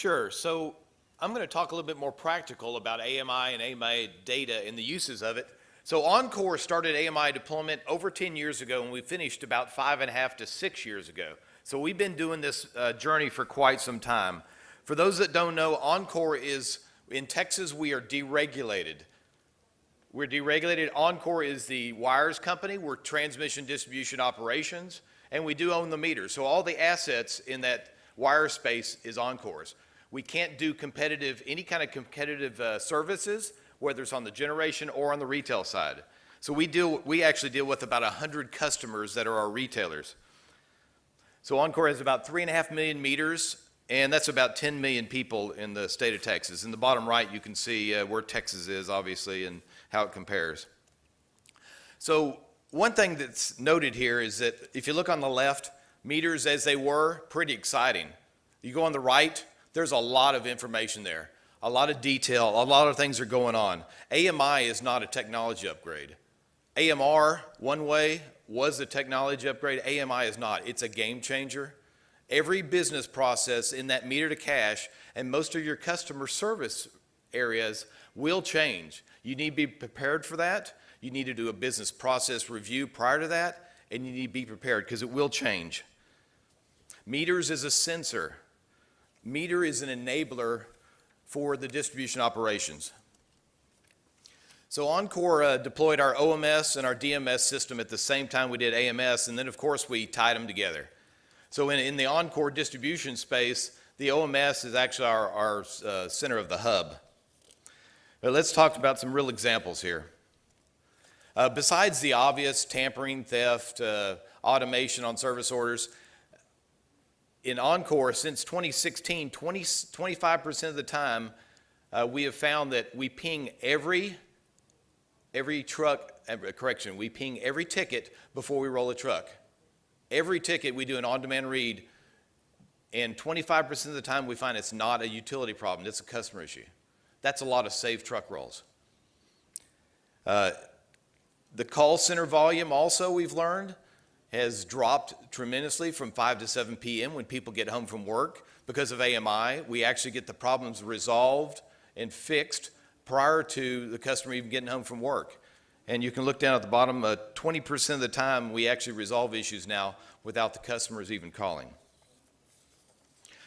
Sure. So I'm going to talk a little bit more practical about AMI and AMI data and the uses of it. So Oncor started AMI deployment over 10 years ago, and we finished about 5.5 to 6 years ago. So we've been doing this journey for quite some time. For those that don't know, Oncor is, in Texas, we are deregulated. We're deregulated. Oncor is the wires company. We're transmission distribution operations, and we do own the meters. So all the assets in that wire space is Oncor's. We can't do any kind of competitive services, whether it's on the generation or on the retail side. So we actually deal with about 100 customers that are our retailers. So Oncor has about 3.5 million meters, and that's about 10 million people in the state of Texas. In the bottom right, you can see where Texas is, obviously, and how it compares. So one thing that's noted here is that if you look on the left, meters as they were, pretty exciting. You go on the right, there's a lot of information there, a lot of detail, a lot of things are going on. AMI is not a technology upgrade. AMR, one way, was a technology upgrade. AMI is not. It's a game changer. Every business process in that meter to cash and most of your customer service areas will change. You need to be prepared for that. You need to do a business process review prior to that, and you need to be prepared because it will change. Meters is a sensor. Meter is an enabler for the distribution operations. So Oncor deployed our OMS and our DMS system at the same time we did AMS, and then of course we tied them together. So in the Oncor distribution space, the OMS is actually our center of the hub. But let's talk about some real examples here. Besides the obvious tampering, theft, automation on service orders, in Oncor since 2016, 25% of the time, we have found that we ping every we ping every ticket before we roll a truck. Every ticket we do an on-demand read, and 25% of the time we find it's not a utility problem, it's a customer issue. That's a lot of saved truck rolls. The call center volume also, we've learned, has dropped tremendously from 5 to 7 p.m. when people get home from work. Because of AMI, we actually get the problems resolved and fixed prior to the customer even getting home from work. And you can look down at the bottom, 20% of the time we actually resolve issues now without the customers even calling.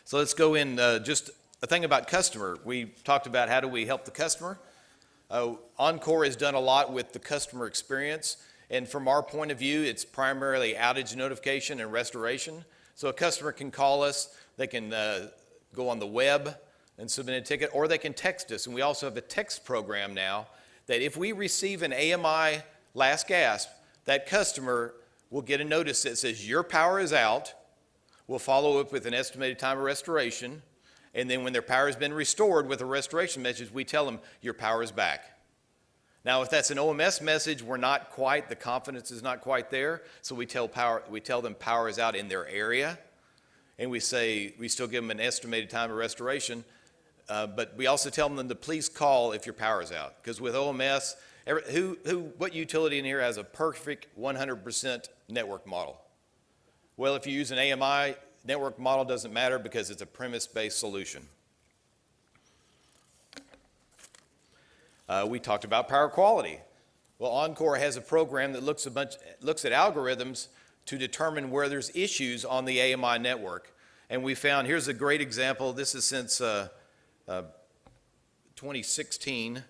So let's go in just a thing about customer. We talked about how do we help the customer. Oncor has done a lot with the customer experience, and from our point of view, it's primarily outage notification and restoration. So a customer can call us, they can go on the web and submit a ticket, or they can text us. And we also have a text program now that if we receive an AMI last gasp, that customer will get a notice that says your power is out. We'll follow up with an estimated time of restoration. And then when their power has been restored with a restoration message, we tell them your power is back. Now, if that's an OMS message, the confidence is not quite there. So we tell them power is out in their area. And we still give them an estimated time of restoration. But we also tell them to please call if your power is out. Because with OMS, what utility in here has a perfect 100% network model? Well, if you use an AMI, network model doesn't matter because it's a premise-based solution. We talked about power quality. Well, Oncor has a program that looks at algorithms to determine where there's issues on the AMI network. And we found, here's a great example. This is since 2016.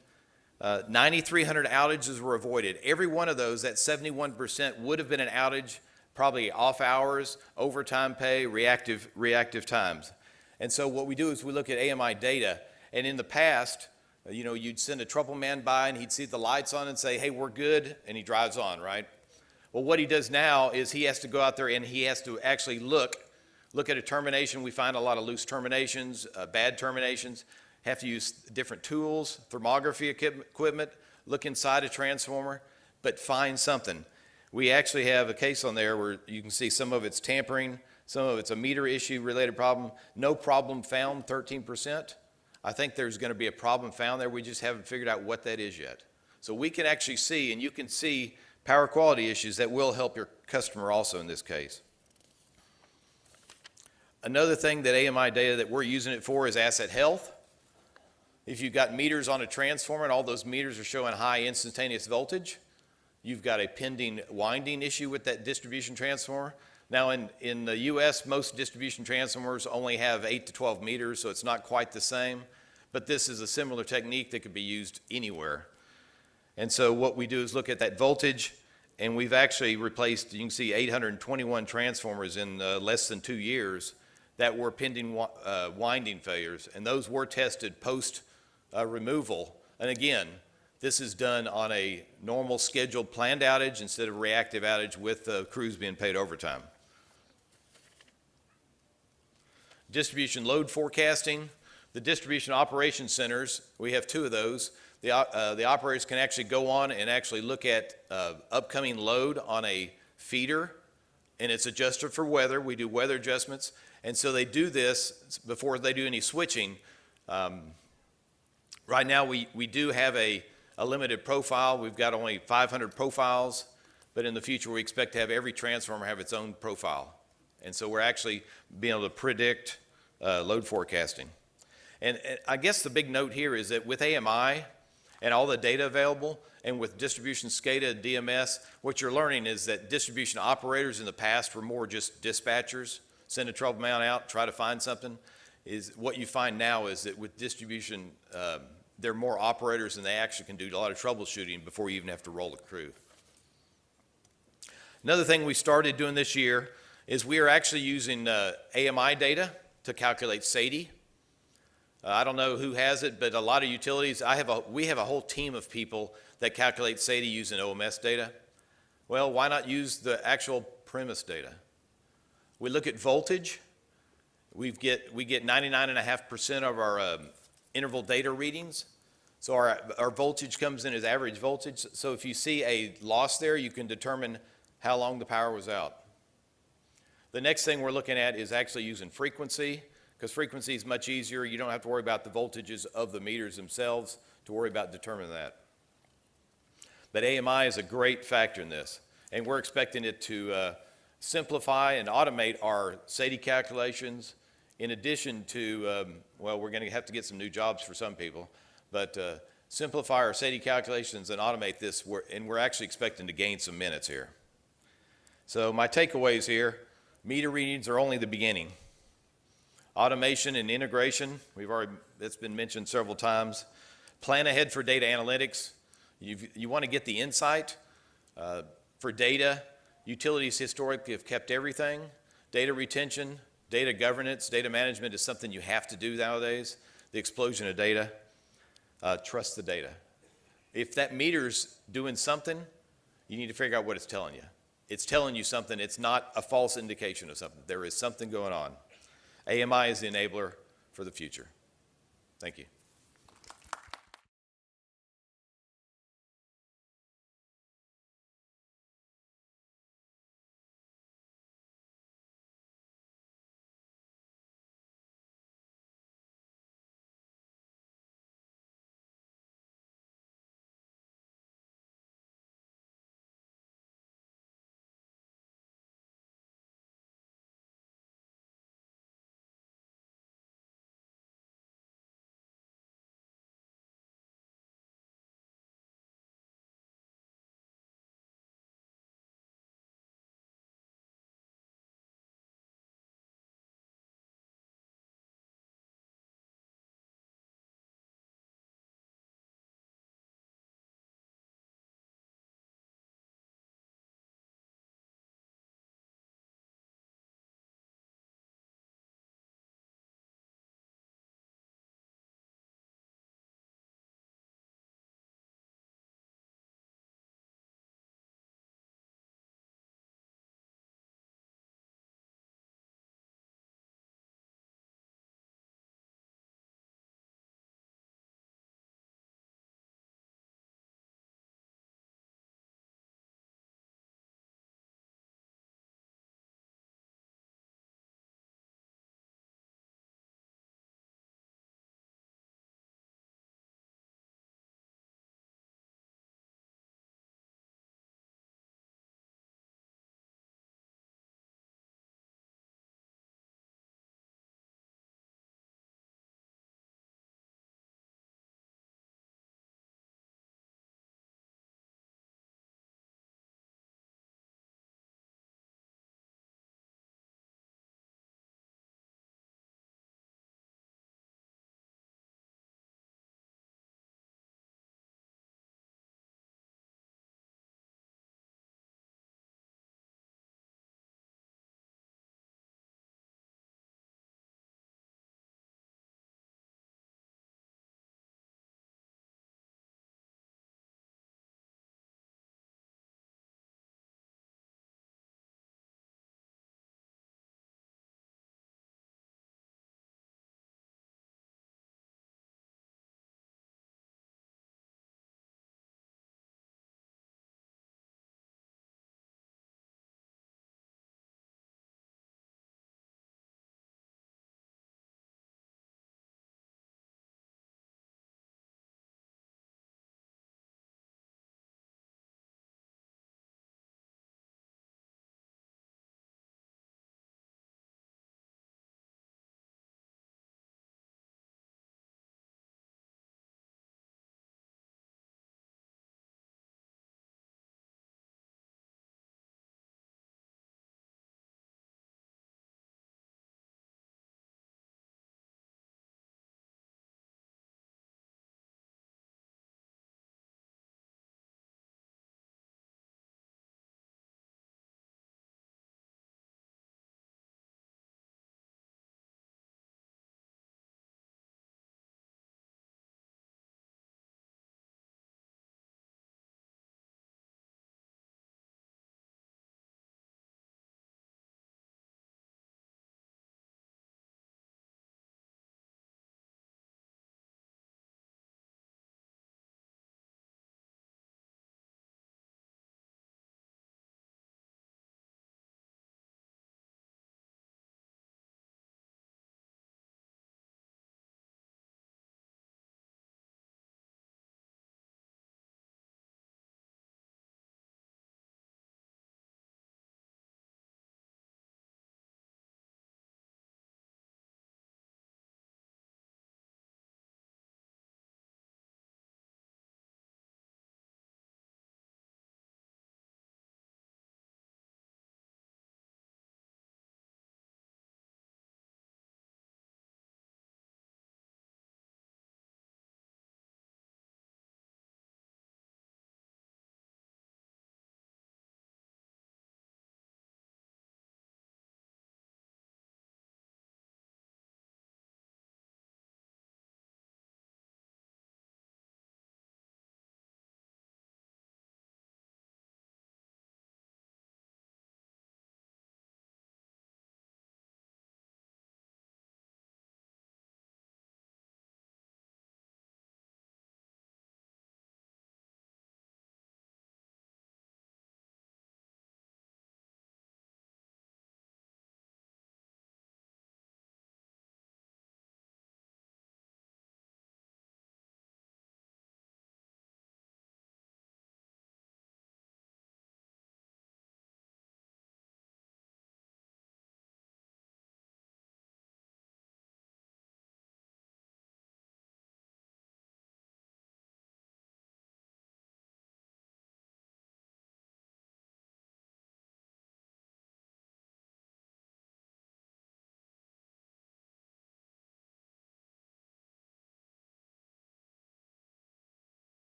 9,300 outages were avoided. Every one of those, that 71%, would have been an outage, probably off hours, overtime pay, reactive times. And so what we do is we look at AMI data, and in the past, you'd send a trouble man by and he'd see the lights on and say, hey, we're good, and he drives on, right? Well, what he does now is he has to go out there and he has to actually look at a termination. We find a lot of loose terminations, bad terminations, have to use different tools, thermography equipment, look inside a transformer, but find something. We actually have a case on there where you can see some of it's tampering, some of it's a meter issue related problem. No problem found, 13%. I think there's going to be a problem found there. We just haven't figured out what that is yet. So we can actually see, and you can see power quality issues that will help your customer also in this case. Another thing that AMI data that we're using it for is asset health. If you've got meters on a transformer and all those meters are showing high instantaneous voltage, you've got a pending winding issue with that distribution transformer. Now in the US, most distribution transformers only have 8 to 12 meters, so it's not quite the same, but this is a similar technique that could be used anywhere. And so what we do is look at that voltage, and we've actually replaced, you can see 821 transformers in less than 2 years that were pending winding failures, and those were tested post removal. And again, this is done on a normal scheduled planned outage instead of reactive outage with crews being paid overtime. Distribution load forecasting. The distribution operations centers, we have 2 of those. The operators can actually go on and actually look at upcoming load on a feeder, and it's adjusted for weather. We do weather adjustments, and so they do this before they do any switching. Right now we do have a limited profile. We've got only 500 profiles, but in the future we expect to have every transformer have its own profile. And so we're actually being able to predict load forecasting. And I guess the big note here is that with AMI and all the data available, and with distribution SCADA, DMS, what you're learning is that distribution operators in the past were more just dispatchers, send a trouble man out, try to find something. Is what you find now is that with distribution, there are more operators and they actually can do a lot of troubleshooting before you even have to roll a crew. Another thing we started doing this year is we are actually using AMI data to calculate SAIDI. I don't know who has it, but a lot of utilities, we have a whole team of people that calculate SAIDI using OMS data. Well, why not use the actual premise data? We look at voltage. We get 99.5% of our interval data readings. So our voltage comes in as average voltage. So if you see a loss there, you can determine how long the power was out. The next thing we're looking at is actually using frequency, because frequency is much easier. You don't have to worry about the voltages of the meters themselves to worry about determining that. But AMI is a great factor in this, and we're expecting it to simplify and automate our SAIDI calculations, in addition to, well, we're going to have to get some new jobs for some people, but simplify our SAIDI calculations and automate this, and we're actually expecting to gain some minutes here. So my takeaways here: meter readings are only the beginning. Automation and integration, it's been mentioned several times. Plan ahead for data analytics. You want to get the insight. For data, utilities historically have kept everything. Data retention, data governance, data management is something you have to do nowadays. The explosion of data. Trust the data. If that meter's doing something, you need to figure out what it's telling you. It's telling you something. It's not a false indication of something. There is something going on. AMI is the enabler for the future. Thank you.